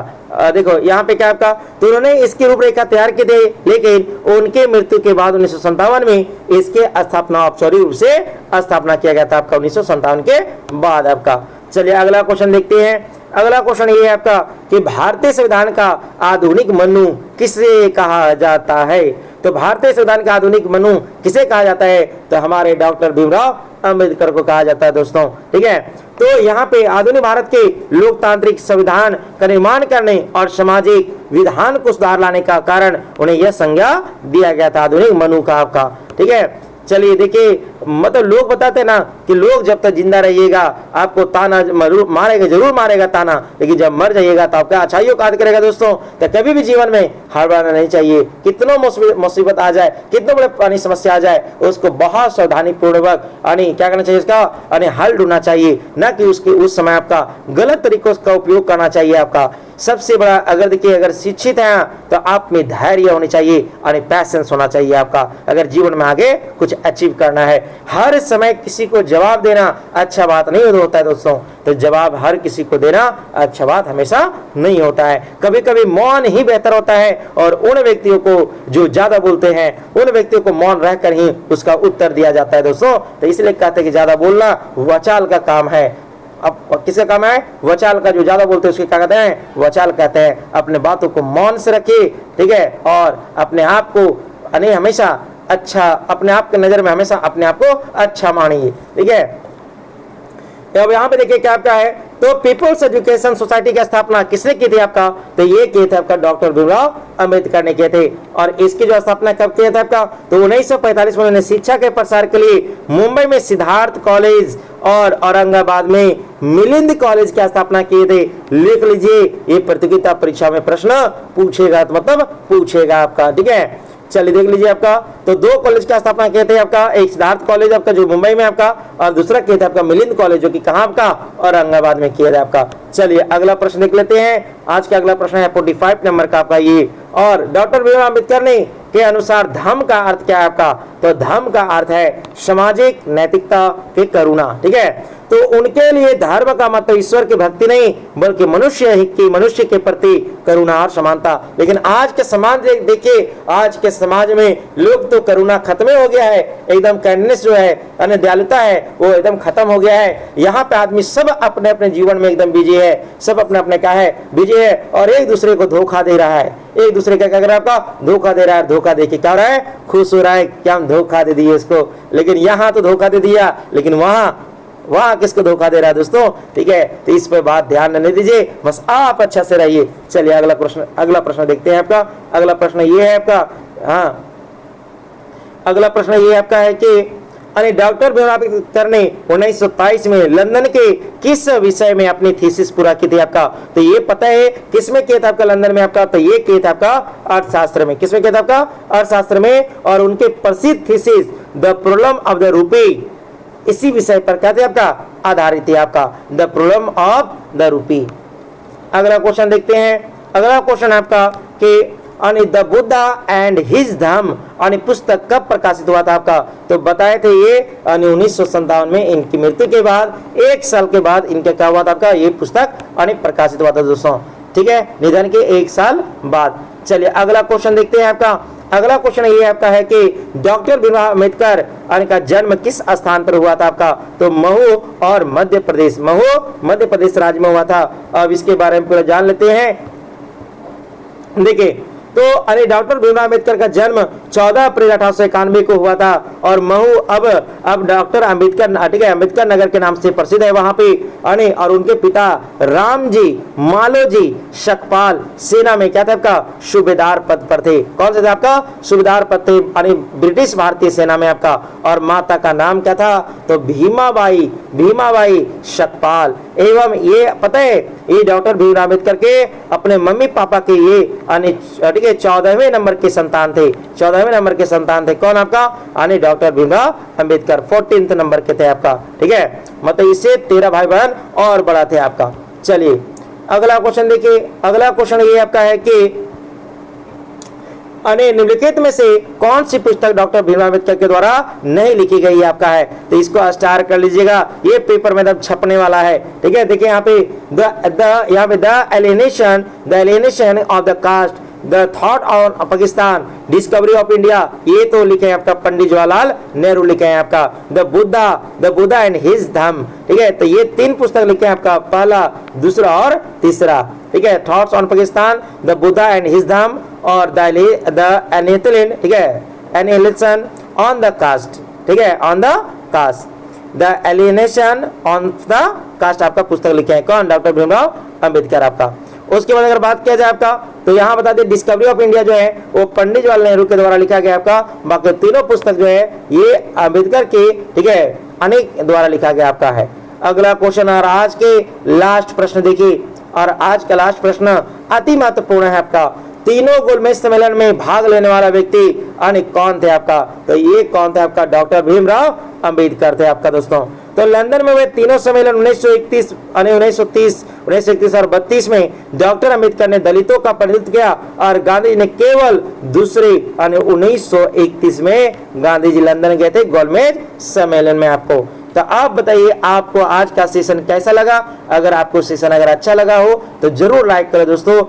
देखो यहाँ पे क्या आपका, तो उन्होंने इसकी रूपरेखा तैयार की थी, लेकिन उनके मृत्यु के बाद 1957 में इसके औपचारिक रूप से स्थापना किया गया था आपका 1957 के बाद आपका। चलिए अगला क्वेश्चन देखते हैं। अगला क्वेश्चन ये है आपका कि भारतीय संविधान का आधुनिक मनु किसे कहा जाता है, तो भारतीय संविधान का आधुनिक मनु किसे कहा जाता है, तो हमारे डॉक्टर भीमराव अंबेडकर को कहा जाता है दोस्तों, ठीक है। तो यहाँ पे आधुनिक भारत के लोकतांत्रिक संविधान का निर्माण करने और सामाजिक विधान को सुधार लाने का कारण उन्हें यह संज्ञा दिया गया था आधुनिक मनु का आपका, ठीक है। चलिए देखिए मतलब लोग बताते हैं ना कि लोग जब तक जिंदा रहिएगा आपको ताना जरूर मारेगा ताना, लेकिन जब मर जाइएगा तो आपका अच्छाइयों का याद करेगा दोस्तों। तो कभी भी जीवन में हारना नहीं चाहिए, कितनों मुसीबत आ जाए, कितने बड़े समस्या आ जाए, उसको बहुत सावधानी पूर्वक क्या करना चाहिए, उसका हल ढूंढना चाहिए, न कि उसके उस समय आपका गलत तरीकों का उपयोग करना चाहिए आपका। सबसे बड़ा अगर शिक्षित हैं तो आप में धैर्य होनी चाहिए और पैशंस होना चाहिए आपका, अगर जीवन में आगे कुछ अचीव करना है। हर समय किसी को जवाब देना अच्छा बात नहीं होता है दोस्तों, तो जवाब हर किसी को देना अच्छा बात हमेशा नहीं होता है, कभी कभी मौन ही बेहतर होता है। और उन व्यक्तियों को जो ज्यादा बोलते हैं उन व्यक्तियों को मौन रहकर ही उसका उत्तर दिया जाता है दोस्तों। तो इसलिए कहते हैं कि ज्यादा बोलना वचाल का काम है। अब किसका काम है, वचाल का, जो ज्यादा बोलते हैं उसके क्या कहते हैं, वचाल कहते हैं। अपने बातों को मौन से रखिए, ठीक है, और अपने आप को हमेशा अच्छा, अपने आप के नजर में हमेशा अपने आप को अच्छा मानिए, ठीक है। अब यहाँ पे देखिए क्या आपका है, तो पीपल्स एजुकेशन सोसाइटी की स्थापना किसने की थी आपका, तो ये किए थे आपका डॉक्टर भीमराव अंबेडकर ने किए थे। और इसकी जो स्थापना कब किया था आपका, तो 1945 में उन्होंने शिक्षा के प्रसार के लिए मुंबई में सिद्धार्थ कॉलेज और औरंगाबाद में मिलिंद कॉलेज की स्थापना किए थे। लिख लीजिए, ये प्रतियोगिता परीक्षा में प्रश्न पूछेगा, तो मतलब पूछेगा आपका, ठीक है। चलिए देख लीजिए आपका, तो 2 कॉलेज की स्थापना किए थे आपका, एक सिद्धार्थ कॉलेज आपका जो मुंबई में आपका, और दूसरा किया था आपका मिलिंद कॉलेज जो कि कहाँ आपका, औरंगाबाद में किया था आपका। चलिए अगला प्रश्न देख लेते हैं। आज का अगला प्रश्न है 45 नंबर का आपका ये, और डॉक्टर भीमराव अंबेडकर ने के अनुसार धर्म का अर्थ क्या है आपका? तो धर्म का अर्थ है सामाजिक नैतिकता के करुणा, ठीक है। तो उनके लिए धर्म का मतलब ईश्वर की भक्ति नहीं बल्कि मनुष्य के प्रति करुणा और समानता। लेकिन आज के समाज देखिए, आज के समाज में लोग तो करुणा खत्म हो गया है, एकदम काइंडनेस जो है, दयालुता है वो एकदम खत्म हो गया है। यहाँ पे आदमी सब अपने अपने जीवन में एकदम बिजी है, सब अपने अपने क्या है बिजी है, और एक दूसरे को धोखा दे रहा है, एक दूसरे का क्या कर रहा है आपका धोखा दे रहा है। धोखा दे के क्या हो रहा है? खुश हो रहा है क्या हम धोखा दे दिए इसको। लेकिन यहाँ तो धोखा दे दिया, लेकिन वहां किसको धोखा दे रहा है दोस्तों, ठीक है। तो इस पे बात ध्यान नहीं दीजिए, बस आप अच्छा से रहिए। चलिए अगला प्रश्न देखते हैं आपका। अगला प्रश्न ये है आपका, हाँ अगला प्रश्न ये आपका है कि डॉक्टर भीमराव अम्बेडकर ने 1927 में लंदन के किस विषय में अपनी थीसिस पूरा की थी आपका? तो ये पता है किसमें किया था आपका लंदन में आपका? तो ये किया था आपका अर्थशास्त्र में। किसमें किया था आपका? अर्थशास्त्र में। और उनके प्रसिद्ध thesis the problem of the rupee इसी विषय पर क्या थे आपका आधारित है आपका, the problem of the rupee. अगला क्वेश्चन देखते हैं। अगला क्वेश्चन आपका कि the Buddha and his Dhamma पुस्तक कब प्रकाशित हुआ था आपका? तो बताए थे ये 1957 में, इनकी मृत्यु के बाद 1 साल के बाद इनका क्या हुआ था आपका ये पुस्तक प्रकाशित हुआ था दोस्तों, ठीक है, निधन के 1 साल बाद। चलिए अगला क्वेश्चन देखते हैं आपका। अगला क्वेश्चन ये आपका है कि डॉक्टर भीमराव अम्बेडकर का जन्म किस स्थान पर हुआ था आपका? तो महू और मध्य प्रदेश, महू मध्य प्रदेश राज्य में हुआ था। अब इसके बारे में पूरा जान लेते हैं। देखिए तो डॉक्टर भीमराव अम्बेडकर का जन्म 14 अप्रैल 1891 को हुआ था। और महू अब डॉक्टर अम्बेडकर, ठीक है, अम्बेडकर नगर के नाम से प्रसिद्ध है वहां पे। और उनके पिता रामजी मालोजी शकपाल सेना में क्या था आपका सूबेदार पद पर थे। कौन से थे आपका? सूबेदार पद थे ब्रिटिश भारतीय सेना में आपका। और माता का नाम क्या था? तो भीमाबाई शकपाल। एवं ये पता है ये डॉक्टर भीमराव अम्बेडकर के अपने मम्मी पापा के ये ठीक है 14वें नंबर के संतान थे। 14वें नंबर के संतान थे कौन आपका? Doctor Bhimrao Ambedkar 14th number के थे आपका, ठीक है। मतलब इससे 13 भाई बहन और बड़ा थे आपका। चलिए अगला क्वेश्चन देखिए। अगला क्वेश्चन ये आपका है कि निम्नलिखित में से कौन सी पुस्तक डॉक्टर भीमराव अम्बेडकर के द्वारा नहीं लिखी गई आपका है? तो इसको स्टार कर लीजिएगा, ये पेपर में तब छपने वाला है, ठीक है। देखिए यहाँ पे the alienation of the caste, the thought on Pakistan, discovery of India, ये तो लिखे हैं आपका पंडित जवाहरलाल नेहरू लिखे हैं आपका। द बुद्धा एंड हिज धम्म, ठीक है। तो ये 3 पुस्तक लिखे हैं आपका, पहला, दूसरा और तीसरा, ठीक है। Thoughts on Pakistan, the Buddha and his Dhamma और द एनिहिलेशन, ठीक है, एनिहिलेशन ऑन द कास्ट, ठीक है, on the caste, the alienation on the caste आपका पुस्तक लिखे हैं कौन? डॉक्टर भीमराव अम्बेडकर आपका। उसके बाद अगर बात किया जाए आपका तो यहाँ बता दें डिस्कवरी ऑफ इंडिया जो है वो पंडित जवाहरलाल नेहरू के द्वारा लिखा गया आपका। बाकी तीनों पुस्तक जो है ये अम्बेडकर के, ठीक है, अनेक द्वारा लिखा गया आपका है। अगला क्वेश्चन और आज के लास्ट प्रश्न देखिए। और आज का लास्ट प्रश्न अति महत्वपूर्ण है आपका। तीनों गोलमेज सम्मेलन में भाग लेने वाला व्यक्ति कौन थे आपका? तो ये कौन थे आपका? डॉक्टर भीमराव अम्बेडकर थे आपका दोस्तों। तो लंदन में हुए तीनों सम्मेलन 1931 और 32 में डॉक्टर अम्बेडकर ने दलितों का प्रतिनिधित्व किया और गांधी जी ने केवल दूसरे 1931 में गांधी जी लंदन गए थे गोलमेज सम्मेलन में आपको। तो आप बताइए आपको आज का सेशन कैसा लगा? अगर आपको सेशन अगर अच्छा लगा हो तो जरूर लाइक करें दोस्तों,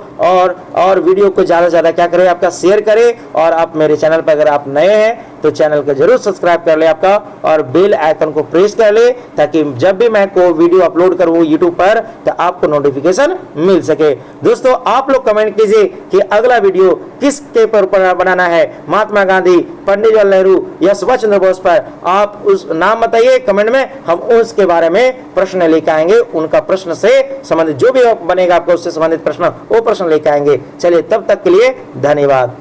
और वीडियो को ज्यादा से ज्यादा क्या करें आपका शेयर करें। और आप मेरे चैनल पर अगर आप नए हैं तो चैनल को जरूर सब्सक्राइब कर ले आपका, और बेल आइकन को प्रेस कर ले ताकि जब भी मैं को वीडियो अपलोड करूँ यूट्यूब पर तो आपको नोटिफिकेशन मिल सके। दोस्तों आप लोग कमेंट कीजिए कि अगला वीडियो किसके पर बनाना है, महात्मा गांधी, पंडित जवाहरलाल नेहरू या सुभाष चंद्र बोस पर? आप उस नाम बताइए कमेंट में, हम उसके बारे में प्रश्न लेकर आएंगे। उनका प्रश्न से संबंधित जो भी बनेगा आपको उससे संबंधित प्रश्न वो प्रश्न लेकर आएंगे। चलिए तब तक के लिए धन्यवाद।